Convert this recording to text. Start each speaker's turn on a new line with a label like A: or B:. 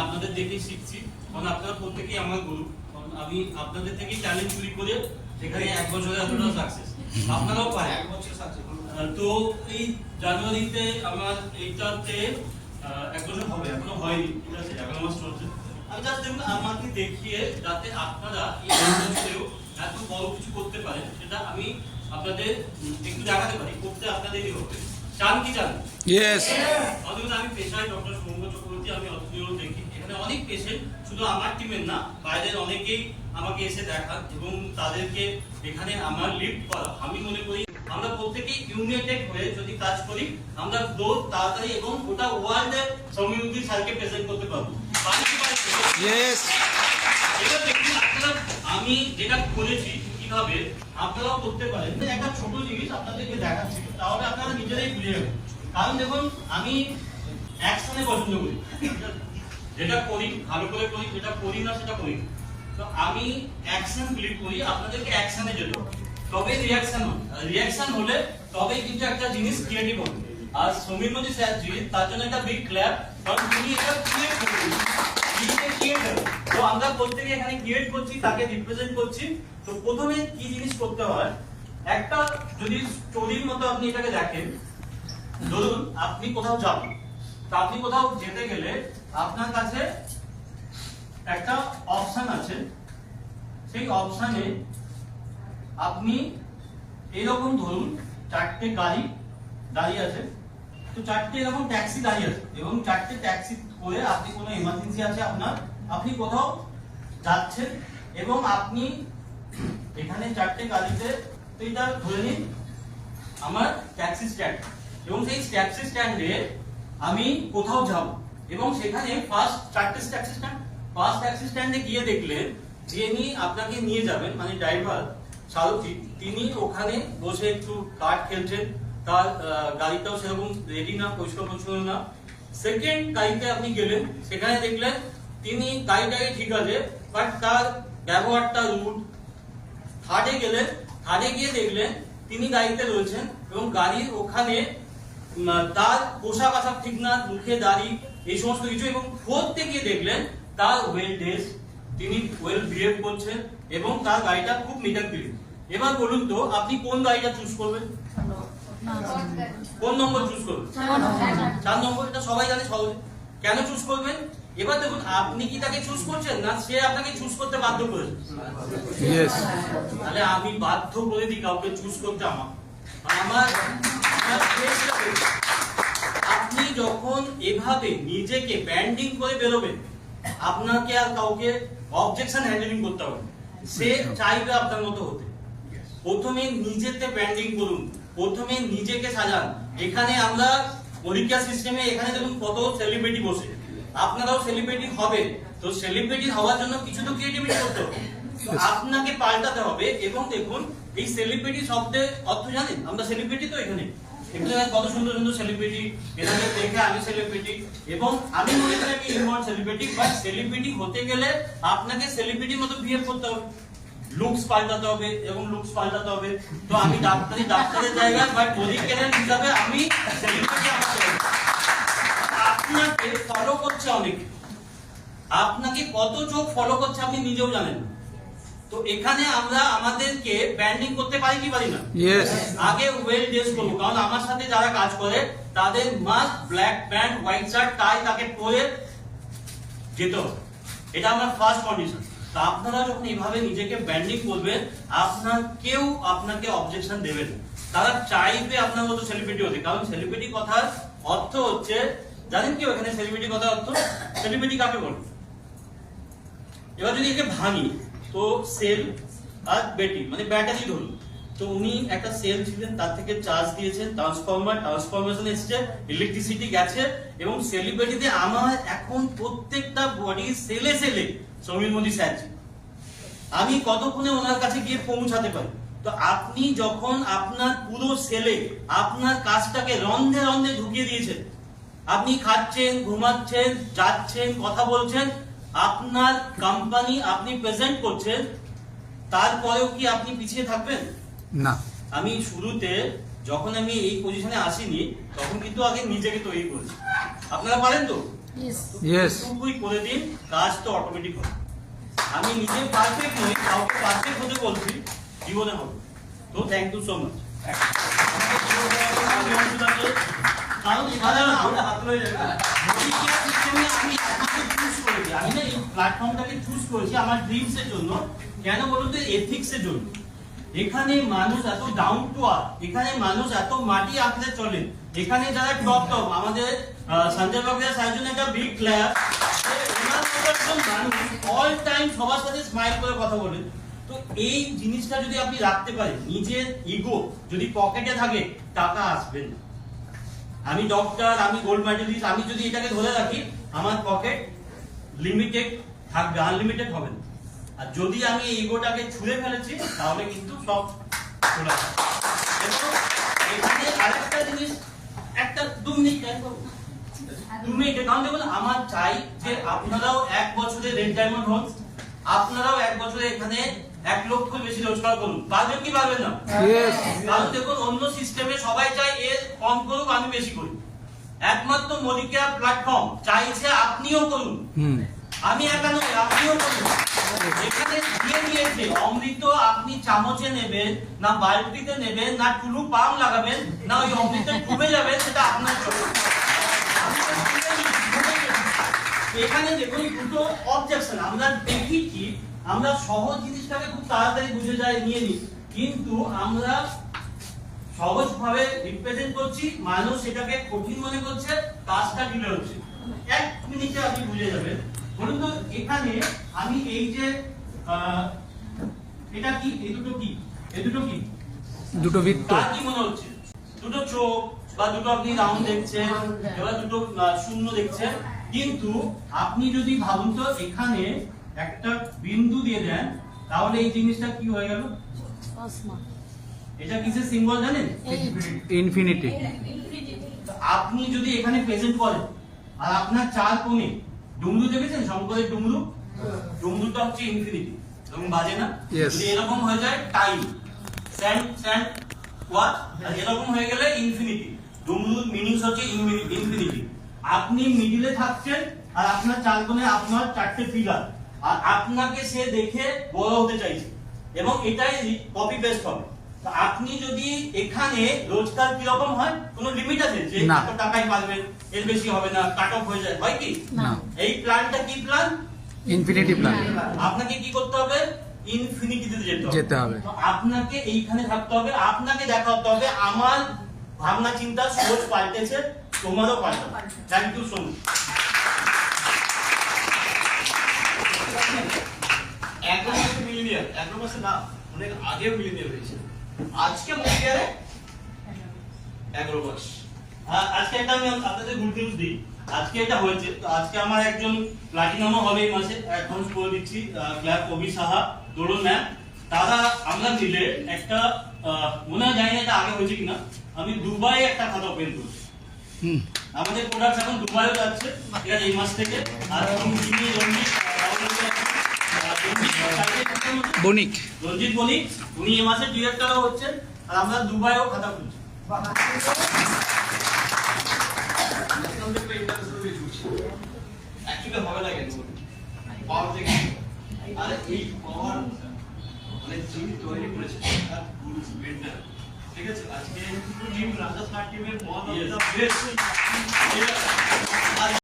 A: আপনাদের দেখেই শিখছি, কারণ আপনারা প্রত্যেকেই আমার গুরু। কারণ আমি আপনাদের থেকেই চ্যালেঞ্জ চুরি করে সেখানে 1 বছরে এতটা সাকসেস, আপনারাও পারেন 1 বছর সাকসেস। তো এই জানুয়ারিতে আমার এইটাতে 1 বছর হবে, এখনো হয়নি, ঠিক আছে, এখন মাস চলছে। আমি জাস্ট দেখুন আমাকে দেখিয়ে যাতে আপনারা এই বছরেও এত বড় কিছু করতে পারেন সেটা আমি আপনাদের একটু দেখাতে পারি। করতে আপনাদেরই হবে। চান কি চান?
B: ইয়েস।
A: অথচ আমি পেশায় ডক্টর সৌম্য চক্রবর্তী, আমি অথনিও দেখি এখানে অনেক পেশেন্ট, শুধু আমার টিমের না, বাইরের অনেকেই আমাকে এসে দেখান এবং তাদেরকে এখানে আমার লিফট করা। আমি মনে করি আমরা প্রত্যেকেই ইউনাইটেড হয়ে যদি কাজ করি আমরা গ্রোথ তাড়াতাড়ি এবং গোটা ওয়ার্ল্ডে সৌম্যমূর্তি স্যারকে প্রেজেন্ট করতে পারবো।
B: ইয়েস।
A: এবার দেখুন আপনারা আমি যেটা করেছি কিভাবে আপনারাও করতে পারেন। একটা ছোট জিনিস আপনাদেরকে দেখাচ্ছি, তাহলে আপনারা নিজেরাই বুঝে যাবেন। কারণ দেখুন আমি অ্যাকশনে পছন্দ করি, যেটা করি ভালো করে করি, যেটা করি না সেটা করি। তো আমি অ্যাকশন বিলিভ করি, আপনাদেরকে অ্যাকশনে যেতে হবে, তবে রিঅ্যাকশন হবে। রিঅ্যাকশন হলে তবেই কিন্তু একটা জিনিস ক্রিয়েটিভ হবে। আর সমীরমতি স্যার জি তার জন্য একটা বিগ ক্ল্যাপ, কারণ তিনি এটা ক্রিয়েট করেছেন। তো আমরা প্রত্যেকে এখানে ক্রিয়েট করছি, তাকে রিপ্রেজেন্ট করছি। তো প্রথমে কি জিনিস করতে হয়, একটা যদি স্টোরির মতো আপনি এটাকে দেখেন, ধরুন আপনি কোথাও যাবেন, তো আপনি কোথাও যেতে গেলে আপনার কাছে একটা অপশন আছে, সেই অপশনে আপনি এরকম ধরুন 4টে গাড়ি দাঁড়িয়ে আছে, তো 4টে এরকম ট্যাক্সি দাঁড়িয়ে আছে এবং 4টে ট্যাক্সি করে আপনি কোনো এমার্জেন্সি আছে আপনার, আপনি কোথাও যাচ্ছেন এবং আপনি এখানে 4টে গাড়িতে, তো এটা ধরে নিন আমার ট্যাক্সি স্ট্যান্ড, এবং সেই ট্যাক্সি স্ট্যান্ডে আমি কোথাও যাব এবং সেখানে ফার্স্ট ট্যাক্সি স্ট্যান্ডে গিয়ে দেখলেন যিনি আপনাকে নিয়ে যাবেন মানে ড্রাইভার সারথি, তিনি ওখানে বসে একটু কার্ড খেলছেন, তার গাড়িটাও সেরকম রেডি না, পরিষ্কার পরিচ্ছন্ন না। সেকেন্ড গাড়িতে আপনি গেলেন, সেখানে দেখলেন তিনি গাড়িটাকে ঠিক আছে বাট তার ব্যবহারটা রুড। থার্ডে গেলেন, থার্ডে গিয়ে দেখলেন তিনি গাড়িতে রয়েছেন এবং গাড়ির ওখানে তার পোশাক আশাক ঠিক না, মুখে দাড়ি, এই সমস্ত কিছু। এবং ফোর্থে গিয়ে দেখলেন তার ওয়েল ড্রেস, তিনি ওয়েল বিহেভ করছেন এবং তার গাড়িটা খুব নিট অ্যান্ড ক্লিন। এবার বলুন তো আপনি কোন গাড়িটা চুজ করবেন? কোন নম্বর চুজ করবেন? 4 নম্বর। এটা সবাই জানে সহজে। কেন চুজ করবেন? এবার দেখুন আপনি কি তাকে চুজ করছেন না সে আপনাকে চুজ করতে বাধ্য করেছে?
B: ইয়েস।
A: তাহলে আমি বাধ্য করে দিই কাউকে চুজ করতে। আমার আপনি যখন এভাবে নিজেকে ব্যান্ডিং করে বেরোবেন, আপনাকে আর কাউকে অবজেকশন হ্যান্ডলিং করতে হবে, সে চাইবে আপনার মতো হতে। প্রথমে নিজেতে ব্যান্ডিং করুন, প্রথমে নিজেকে সাজান। এখানে আমরা পরীক্ষা সিস্টেমে এখানে দেখুন কত সেলিব্রিটি বসে, আপনারাও সেলিব্রিটি হবে। তো সেলিব্রিটি হওয়ার জন্য কিছু তো ক্রিয়েটিভিটি করতে হবে, আপনাকে পাল্টাতে হবে। এবং দেখুন এই সেলিব্রিটি শব্দের অর্থ জানেন? আমরা সেলিব্রিটি তো এখানে কত সুন্দর সুন্দর সেলিব্রিটি, এখানে দেখে আমি সেলিব্রিটি এবং আমি মনে করি আমি ইনভলভ সেলিব্রিটি। বাট সেলিব্রিটি হতে গেলে আপনাকে সেলিব্রিটির মতো বিহেভ করতে হবে, লুকস পাল্টাতে হবে এবং লুকস পাল্টাতে হবে। তো আমি ডাক্তারের জায়গায় বাট পলিটিক্যাল হিসাবে আমি সেলিব্রিটি। আপনাকে ফলো করছে অনেকে, আপনাকে কত চোখ ফলো করছে আপনি নিজেও জানেন। তো এখানে আমরা আমাদেরকে ব্যান্ডিং করতে পারি কি পারি না?
B: ইয়েস।
A: আগে ওয়েল ড্রেস করবো, কারণ আমার সাথে যারা কাজ করে তাদের must black pant, white shirt, tie তাকে পরে যেতে হবে। এটা আমার ফার্স্ট কন্ডিশন। তো আপনারা যখন এইভাবে নিজেকে ব্যান্ডিং করবেন, আপনার কেউ আপনাকে অবজেকশন দেবে না, তারা চাইবে আপনার মতো সেলিব্রিটি হতে। কারণ সেলিব্রিটি কথার অর্থ হচ্ছে, জানেন কি এখানে সেলিব্রিটি কথার অর্থ? সেলিব্রিটি কাকে বলে? এবার যদি একে ভাঙি, তো সেল আর ব্যাটারি, মানে ব্যাটারি ধরুন, তো উনি একটা সেল ছিলেন, তার থেকে চার্জ দিয়েছেন, ট্রান্সফরমেশন এসেছে, ইলেকট্রিসিটি গেছে এবং সেলিব্রিটিতে আমার এখন প্রত্যেকটা বডি সেলে সেলে সমীরমতি স্যারজি, আমি কতক্ষণে ওনার কাছে গিয়ে পৌঁছাতে পারি। তো আপনি যখন আপনার পুরো সেলে আপনার কাজটাকে রন্ধে রন্ধে ঢুকিয়ে দিয়েছেন, আপনি খাচ্ছেন, ঘুমাচ্ছেন, যাচ্ছেন, কথা বলছেন, আপনার কোম্পানি আপনি প্রেজেন্ট করছেন, তারপরেও কি আপনি পিছিয়ে থাকবেন?
B: না।
A: আমি শুরুতে যখন আমি এই পজিশনে আসিনি তখন কিন্তু আগে নিজেকে তৈরি করেছি। আপনারা পারেন তো?
B: Yes.
A: এটুকুই করে দিন, কাজ তো অটোমেটিক হবে। আমি নিজে পারফেক্ট নই, কাউকে পারফেক্ট হতে বলছি, জীবনে হবে। তো থ্যাংক ইউ সো মাচ। কারণ এখানে না আমরা হাত লয়ে যাবে। মডিকেয়ার সিস্টেমে আমি আপনাকে চুজ করেছি, আমি না এই প্ল্যাটফর্মটাকে চুজ করেছি আমার ড্রিমসের জন্য। কেন বলুন তো? এথিক্সের জন্য। এখানে মানুষ এত ডাউন টু আর্থ, এখানে মানুষ এত মাটি আঁকড়ে চলে, এখানে যারা টপ আমাদের সঞ্জয় বাবুর সার্জন একটা বিগ প্লেয়ার, ওনার মতো একজন মানুষ অল টাইম সবার সাথে স্মাইল করে কথা বলে। তো এই জিনিসটা যদি আপনি রাখতে পারেন, নিজের ইগো যদি পকেটে থাকে, টাকা আসবে না। আমি ডক্টর, আমি গোল্ড মেডেলিস্ট, আমি যদি এটাকে ধরে রাখি, আমার পকেট লিমিটেড থাকবে, আনলিমিটেড হবে না। আর যদি আমি এই ইগোটাকে ছুঁড়ে ফেলেছি, তাহলে কিন্তু সব চলে যাবে। এবং এখানে আরেকটা জিনিস, একটা 2 মিনিট টাইম করবো, 2 মিনিট। কারণ দেখুন, আমার চাই যে আপনারাও 1 বছরে রেড ডায়মন্ড হন, আপনারাও 1 বছরে এখানে 1 লক্ষের বেশি রোজগার করুন। পারবেন কি পারবেন না?
B: Yes.
A: কারণ দেখুন, অন্য সিস্টেমে সবাই চায় এর কম করুক, আমি বেশি করি। একমাত্র মডিকেয়ার প্ল্যাটফর্ম চাইছে আপনিও করুন, আমি একা নই, আপনিও করুন। এখানে দিয়ে দিয়েছে অমৃত, আপনি চামচে নেবেন না বালতিতে নেবেন না টুলু পাম্প লাগাবেন না ওই অমৃতে ডুবে যাবেন, সেটা আপনার চলে। এখানে দেখুন দুটো অবজেকশন আমরা দেখি কি, আমরা সহজ জিনিসটাকে খুব তাড়াতাড়ি বুঝে যাই, নিয়ে নিই, কিন্তু আমরা সহজ ভাবে রিপ্রেজেন্ট করছি, মানুষ এটাকে কঠিন মনে করছে, কাজটা ডিলে হচ্ছে। 1 মিনিটে আপনি বুঝে যাবেন। বলুন তো, এখানে আমি এই যে এটা কি, এই দুটো কি, এই দুটো কি,
B: দুটো বৃত্ত।
A: কার কি মনে হচ্ছে? দুটো চোখ বা দুটো আপনি রাউন্ড দেখছেন, এবার দুটো শূন্য দেখছেন। কিন্তু আপনি যদি ভাবুন তো, এখানে একটা বিন্দু দিয়ে দেন, তাহলে এই জিনিসটা কি হয়ে গেল? এটা কিসের সিম্বল জানেন?
B: ইনফিনিটি।
A: আপনি যদি এখানে প্রেজেন্ট করেন আর আপনার 4 কোণে ডুমরু দেখেছেন, শঙ্করের ডুমরু, ডুমরুটা হচ্ছে ইনফিনিটি এবং বাজে না।
B: Yes.
A: যদি এরকম হয়ে যায় টাইম, স্যান্ড স্যান্ড ওয়াট, আর এরকম হয়ে গেলে ইনফিনিটি। ডুমরুর মিনিংস হচ্ছে ইনফিনিটি। আপনি মিডিলে থাকছেন আর আপনার 4 কোণে আপনার 4টে পিলার, আর আপনাকে সে দেখে বড় হতে চাইছে, এবং এটাই কপি পেস্ট হবে। তো আপনি যদি এখানে রোজগার কিরকম হয়, কোনো লিমিট আছে যে
B: না।
A: এত টাকাই পাবেন, এর বেশি হবে না, কাট অফ হয়ে যায়, হয় কি?
B: না।
A: এই প্ল্যানটা কি প্ল্যান?
B: Infinity plan.
A: আপনাকে কি করতে হবে? ইনফিনিটিতে
B: যেতে হবে।
A: তো আপনাকে এইখানে থাকতে হবে, আপনাকে দেখাতে হবে আমার ভাবনা চিন্তা সোচ পাল্টেছে, তোমারও পাল্টাবে। Thank you so much.
C: একদম মিলিনিয়ার, একদম না, অনেক আগে মিলিনিয়ার হয়েছে। আজকে মিলিনিয়ারে 11 মাস।
A: আজকে একটা আমি আপনাদের গুড নিউজ দিই, আজকে এটা হয়েছে। তো আজকে আমার একজন প্লাটিনামও হবে এই মাসে, অ্যানাউন্স করে দিচ্ছি, ক্লাব কবি সাহা, দোলন ম্যাম, তারা আমরা মিলে একটা, মনে হয় জানি না এটা আগে হয়েছে কিনা, আমি দুবাই একটা খাতা ওপেন করছি। আমাদের প্রোডাক্ট এখন দুবাইও যাচ্ছে, ঠিক আছে, এই মাস থেকে। আর তিনি রঞ্জিত
B: বণিক।
A: রঞ্জিত বণিক, উনি এই মাসে ডিরেক্টরও হচ্ছেন, আর আমরা দুবাইও খাতা খুলছি।
C: অ্যাকচুয়ালি হবে না কেন? পাওয়ার থেকে, আরে এই পাওয়ার মানে যিনি তৈরি করেছে তার গুরু মেন্টর, ঠিক আছে। আজকে টিম রাজা স্টার টিমের ওয়ান অফ দ্য বেস্ট